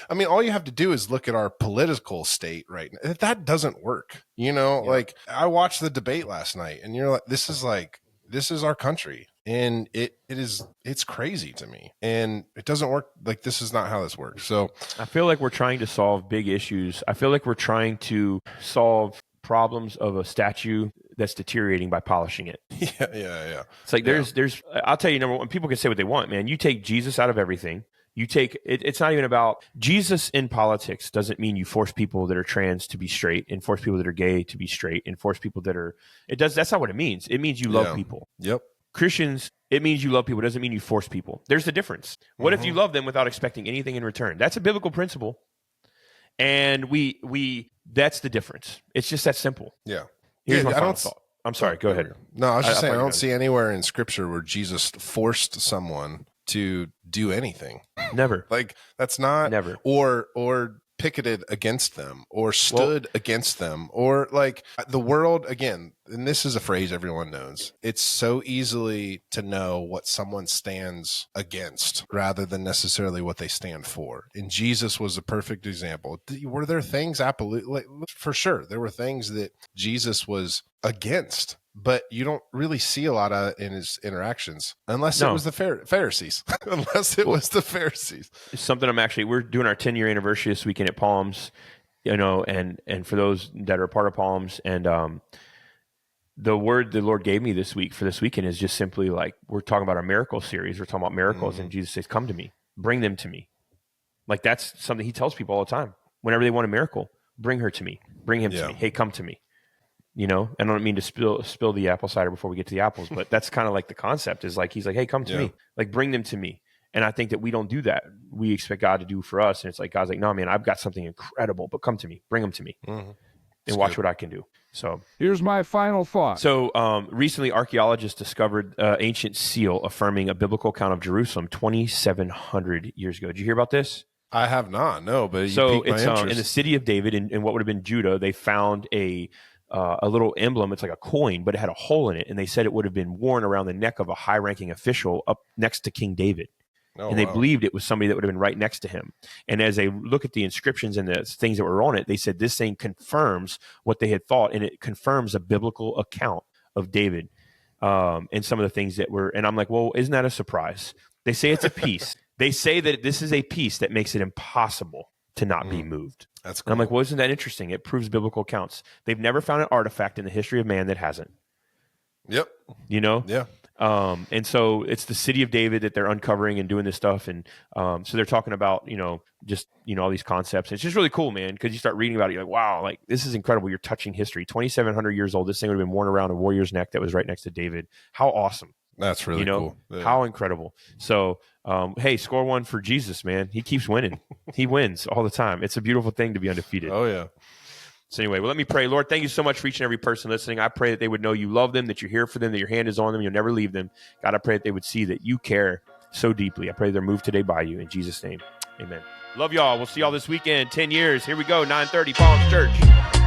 I mean, all you have to do is look at our political state right now. That doesn't work. You know, like I watched the debate last night and you're like, this is our country. And it's crazy to me. And it doesn't work. Like, this is not how this works. So I feel like we're trying to solve big issues. I feel like we're trying to solve problems of a statue that's deteriorating by polishing it. Yeah. It's like there's I'll tell you, number one, people can say what they want, man. You take Jesus out of everything. You take it, it's not even about Jesus in politics. Doesn't mean you force people that are trans to be straight and force people that are gay to be straight and force people that are that's not what it means. It means you love people. Yep. Christians, it means you love people. It doesn't mean you force people. There's the difference. What if you love them without expecting anything in return? That's a biblical principle. And we that's the difference. It's just that simple. Yeah. Here's my final thought. I'm sorry. Go ahead. No, I was just saying, I don't see anywhere in Scripture where Jesus forced someone to do anything. Never. Like, that's not never. Or picketed against them or stood against them, or like the world again. And this is a phrase everyone knows. It's so easily to know what someone stands against rather than necessarily what they stand for. And Jesus was a perfect example. Were there things absolutely, for sure, there were things that Jesus was against, but you don't really see a lot of in his interactions unless it was the Pharisees. Unless it was the Pharisees. It's something we're doing our 10-year anniversary this weekend at Palms, you know, and for those that are part of Palms, and the word the Lord gave me this weekend is just simply like, we're talking about our miracle series. We're talking about miracles, and Jesus says, come to me, bring them to me. Like, that's something he tells people all the time. Whenever they want a miracle, bring her to me, bring him to me. Hey, come to me. You know, and I don't mean to spill the apple cider before we get to the apples, but that's kind of like the concept is like, he's like, hey, come to me, like bring them to me. And I think that we don't do that. We expect God to do for us. And it's like, God's like, no, man, I've got something incredible, but come to me, bring them to me and watch what I can do. So here's my final thought. So recently archaeologists discovered ancient seal affirming a biblical account of Jerusalem 2,700 years ago. Did you hear about this? I have not, no, but so it's in the city of David in what would have been Judah. They found a little emblem. It's like a coin, but it had a hole in it. And they said it would have been worn around the neck of a high-ranking official up next to King David. And they believed it was somebody that would have been right next to him. And as they look at the inscriptions and the things that were on it, they said this thing confirms what they had thought, and it confirms a biblical account of David and some of the things that were. And I'm like, well, isn't that a surprise? They say it's a piece. They say that this is a piece that makes it impossible to not be moved. That's And cool. I'm like, well, isn't that interesting? It proves biblical accounts. They've never found an artifact in the history of man that hasn't. Yep. You know? Yeah. And so it's the city of David that they're uncovering and doing this stuff. And so they're talking about, just, all these concepts. It's just really cool, man, because you start reading about it. You're like, wow, like this is incredible. You're touching history. 2,700 years old. This thing would have been worn around a warrior's neck that was right next to David. How awesome. That's really cool. Yeah. How incredible. So, hey, score one for Jesus, man. He keeps winning. He wins all the time. It's a beautiful thing to be undefeated. Oh, yeah. So anyway, well, let me pray. Lord, thank you so much for each and every person listening. I pray that they would know you love them, that you're here for them, that your hand is on them, you'll never leave them. God, I pray that they would see that you care so deeply. I pray they're moved today by you. In Jesus' name, amen. Love y'all. We'll see y'all this weekend. 10 years. Here we go, 9:30, Palms Church.